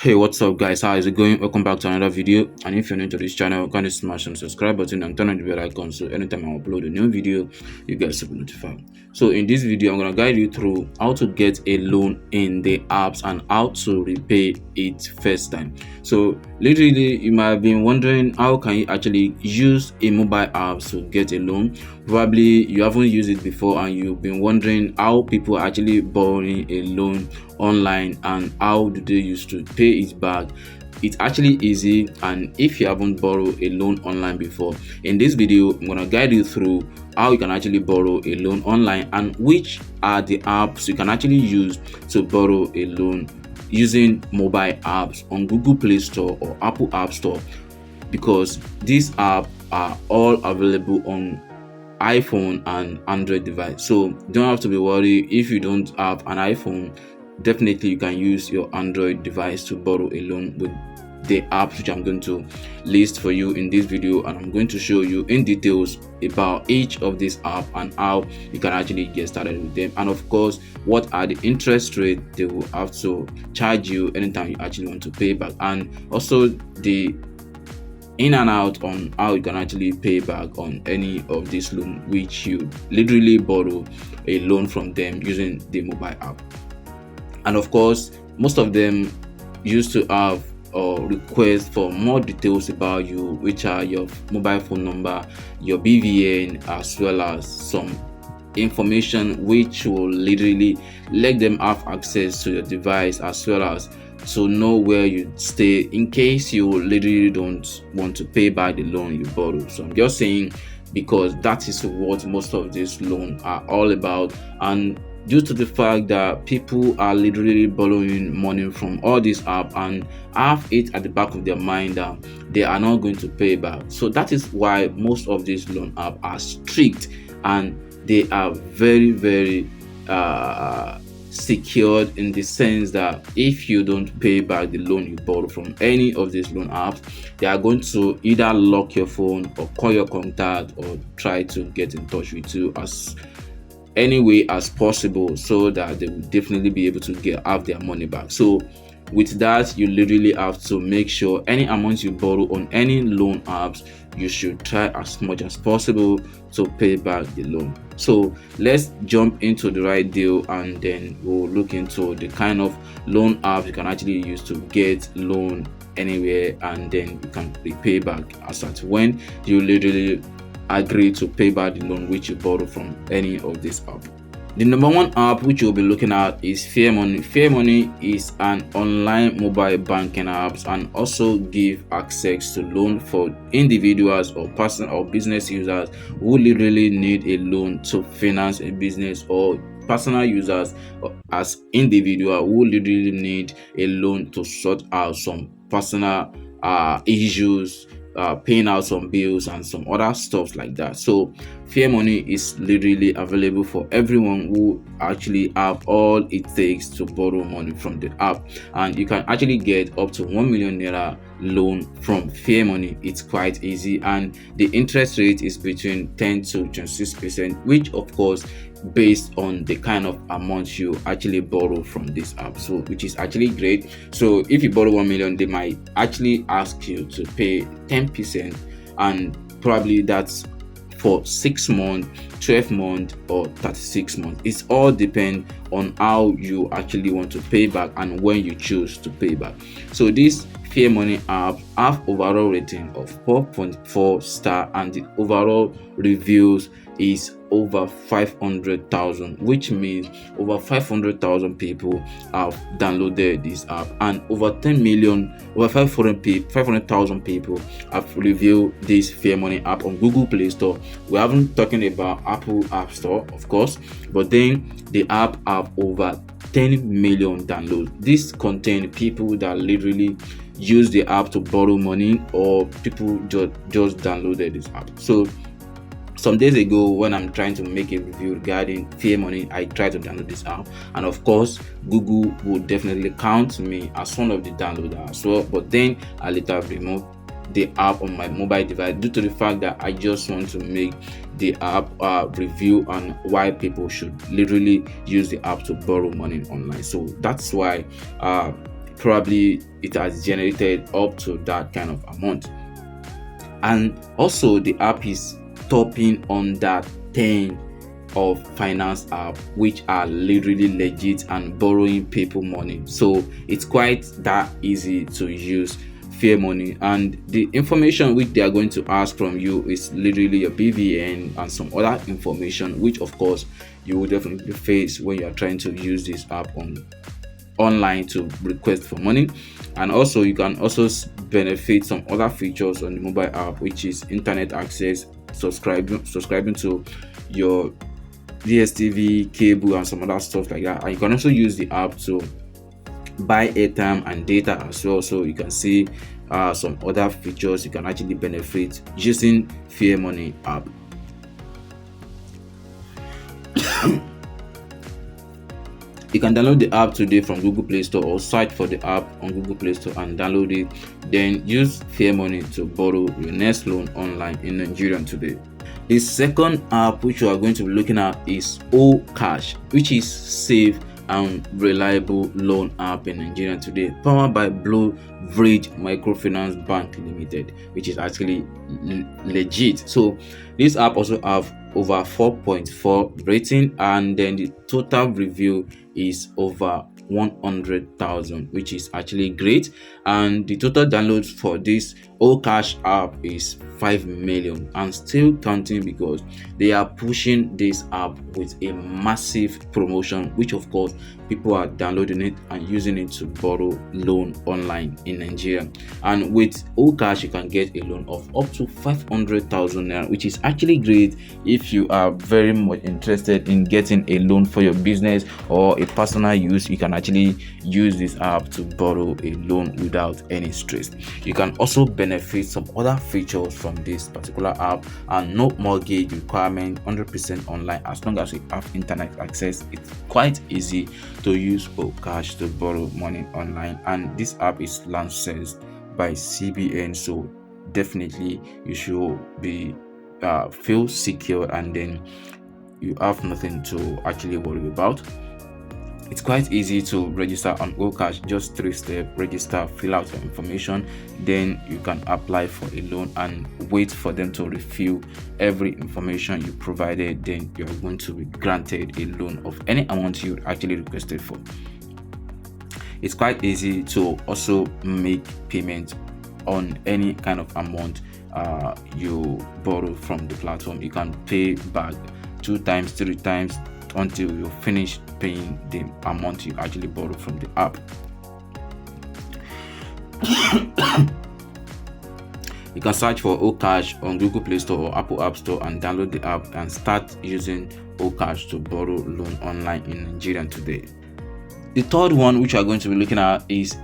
Hey, what's up guys, how is it going? Welcome back to another video. And if you're new to this channel, kindly smash on subscribe button and turn on the bell icon so anytime I upload a new video you guys will be notified. So in this video I'm going to guide you through how to get a loan in the apps and how to repay it first time. So literally you might have been wondering, how can you actually use a mobile app to get a loan? Probably you haven't used it before and you've been wondering how people are actually borrowing a loan online and how do they used to pay it back. It's actually easy, and if you haven't borrowed a loan online before, in this video I'm going to guide you through how you can actually borrow a loan online and which are the apps you can actually use to borrow a loan using mobile apps on Google Play Store or Apple App Store, because these apps are all available on iPhone and Android device. So you don't have to be worried if you don't have an iPhone. Definitely you can use your Android device to borrow a loan with the apps which I'm going to list for you in this video, and I'm going to show you in details about each of these apps and how you can actually get started with them, and of course what are the interest rate they will have to charge you anytime you actually want to pay back, and also the in and out on how you can actually pay back on any of these loans which you literally borrow a loan from them using the mobile app. And of course most of them used to have or request for more details about you, which are your mobile phone number, your BVN, as well as some information which will literally let them have access to your device, as well as to know where you stay in case you literally don't want to pay back the loan you borrowed. So I'm just saying because that is what most of these loans are all about, and due to the fact that people are literally borrowing money from all these apps and have it at the back of their mind that they are not going to pay back. So that is why most of these loan apps are strict, and they are very secured in the sense that if you don't pay back the loan you borrow from any of these loan apps, they are going to either lock your phone or call your contact or try to get in touch with you as any way as possible so that they will definitely be able to have their money back. So with that, you literally have to make sure any amount you borrow on any loan apps, you should try as much as possible to pay back the loan. So let's jump into the right deal, and then we'll look into the kind of loan apps you can actually use to get loan anywhere, and then you can repay back as at when you literally agree to pay back the loan which you borrow from any of these apps. The number one app which you'll be looking at is Fairmoney. Fairmoney is an online mobile banking app and also give access to loan for individuals or personal or business users who literally need a loan to finance a business, or personal users as individual who literally need a loan to sort out some personal issues, paying out some bills and some other stuff like that. So Fairmoney is literally available for everyone who actually have all it takes to borrow money from the app, and you can actually get up to 1 million naira loan from Fairmoney. It's quite easy, and the interest rate is between 10 to 26%, which of course based on the kind of amount you actually borrow from this app, so which is actually great. So if you borrow 1 million, they might actually ask you to pay 10%, and probably that's for 6 months, 12 months, or 36 months. It's all depend on how you actually want to pay back and when you choose to pay back. So this Fairmoney app have overall rating of 4.4 star, and the overall reviews is over 500,000, which means over 500,000 people have downloaded this app, and over 500,000 people have reviewed this Fairmoney app on Google Play Store. We haven't talking about Apple App Store, of course, but then the app have over 10 million downloads. This contain people that literally use the app to borrow money, or people just downloaded this app. So some days ago, when I'm trying to make a review regarding Fairmoney, I tried to download this app, and of course Google would definitely count me as one of the downloaders as well, but then I later removed the app on my mobile device due to the fact that I just want to make the app review on why people should literally use the app to borrow money online. So that's why probably it has generated up to that kind of amount. And also the app is topping on that 10 of finance app which are literally legit and borrowing people money. So it's quite that easy to use fair money, and the information which they are going to ask from you is literally your BVN and some other information, which of course you will definitely face when you are trying to use this app online to request for money. And also you can also benefit some other features on the mobile app, which is internet access, subscribing to your DSTV cable and some other stuff like that. And you can also use the app to buy airtime and data as well. So you can see some other features you can actually benefit using Fair Money app. You can download the app today from Google Play Store, or search for the app on Google Play Store and download it. Then use Fair Money to borrow your next loan online in Nigeria today. The second app which we are going to be looking at is Cash, which is safe and reliable loan app in Nigeria today, powered by Blue Bridge Microfinance Bank Limited, which is actually legit. So this app also have over 4.4 rating, and then the total review is over 100,000, which is actually great. And the total downloads for this Cash app is 5 million and still counting, because they are pushing this app with a massive promotion, which of course people are downloading it and using it to borrow loan online in Nigeria. And with Cash you can get a loan of up to 500,000 naira, which is actually great if you are very much interested in getting a loan for your business or a personal use. You can actually use this app to borrow a loan without any stress. You can also benefit some other features from this particular app, and no mortgage requirement, 100% online as long as you have internet access. It's quite easy to use Cash to borrow money online, and this app is licensed by CBN, so definitely you should be feel secure, and then you have nothing to actually worry about. It's quite easy to register on Cash, just 3 steps: register, fill out your information, then you can apply for a loan and wait for them to review every information you provided. Then you're going to be granted a loan of any amount you actually requested for. It's quite easy to also make payment on any kind of amount you borrow from the platform. You can pay back 2 times, 3 times until you finish paying the amount you actually borrow from the app. You can search for Cash on Google Play Store or Apple App Store and download the app and start using Cash to borrow loan online in Nigeria today. The third one which we are going to be looking at is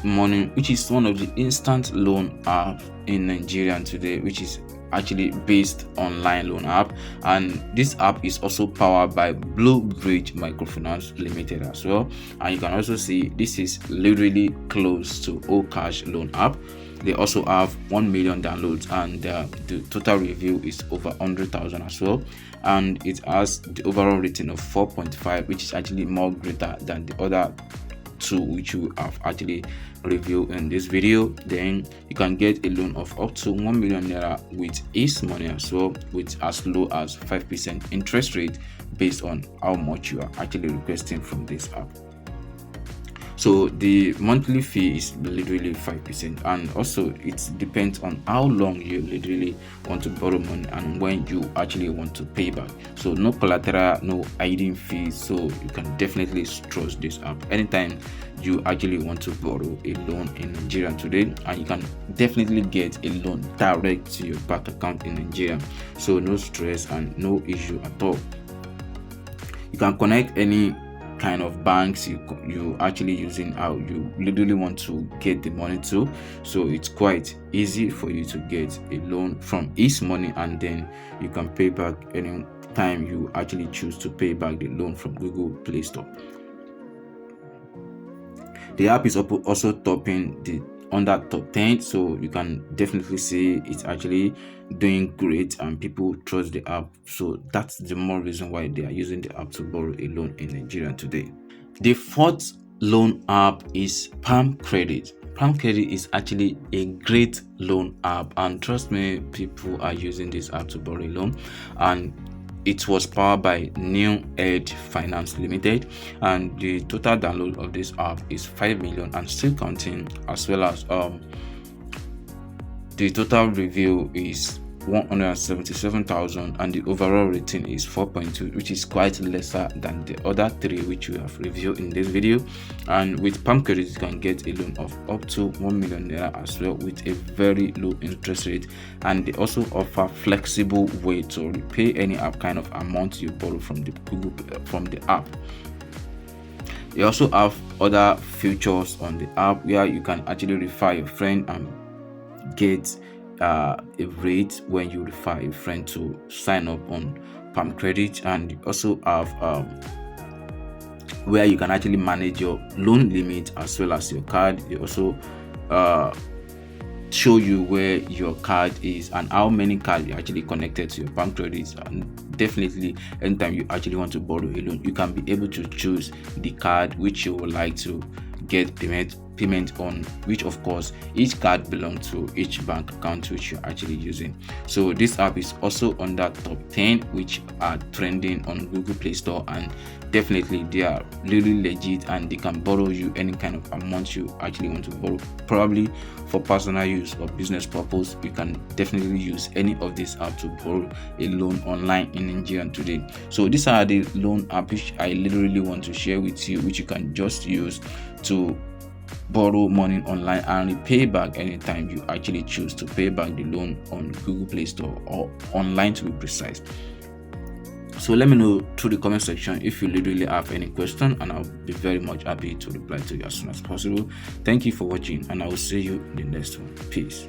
Money, which is one of the instant loan apps in Nigeria today, which is actually based online loan app, and this app is also powered by Blue Bridge Microfinance Limited as well. And you can also see this is literally close to Cash loan app. They also have 1 million downloads, and the total review is over 100,000 as well, and it has the overall rating of 4.5, which is actually more greater than the other 2 which we have actually reviewed in this video. Then you can get a loan of up to 1 million naira with Money as well, with as low as 5% interest rate based on how much you are actually requesting from this app. So the monthly fee is literally 5%, and also it depends on how long you literally want to borrow money and when you actually want to pay back. So no collateral, no hiding fees, so you can definitely trust this app anytime you actually want to borrow a loan in Nigeria today, and you can definitely get a loan direct to your bank account in Nigeria. So no stress and no issue at all. You can connect any kind of banks you actually using, how you literally want to get the money to. So it's quite easy for you to get a loan from Money, and then you can pay back any time you actually choose to pay back the loan from Google Play Store. The app is also topping the under top 10, so you can definitely see it's actually doing great and people trust the app. So that's the more reason why they are using the app to borrow a loan in Nigeria today. The fourth loan app is Palm Credit. Palm Credit is actually a great loan app, and trust me, people are using this app to borrow a loan. And it was powered by New Edge Finance Limited, and the total download of this app is 5 million and still counting, as well as the total review is 177,000, and the overall rating is 4.2, which is quite lesser than the other three which we have reviewed in this video. And with Palm Credit, you can get a loan of up to 1 million naira as well, with a very low interest rate, and they also offer flexible way to repay any kind of amount you borrow from the app. They also have other features on the app where you can actually refer your friend and get a rate when you refer a friend to sign up on Palm Credit. And you also have where you can actually manage your loan limit as well as your card. They also show you where your card is and how many cards you actually connected to your Palm Credit. And definitely, anytime you actually want to borrow a loan, you can be able to choose the card which you would like to get payment on, which of course each card belongs to each bank account which you're actually using. So this app is also on that top 10 which are trending on Google Play Store, and definitely they are really legit, and they can borrow you any kind of amount you actually want to borrow, probably for personal use or business purpose. You can definitely use any of these apps to borrow a loan online in Nigeria today. So these are the loan apps which I literally want to share with you, which you can just use to borrow money online and repay back anytime you actually choose to pay back the loan on Google Play Store or online, to be precise. So let me know through the comment section if you literally have any question, and I'll be very much happy to reply to you as soon as possible. Thank you for watching, and I will see you in the next one. Peace.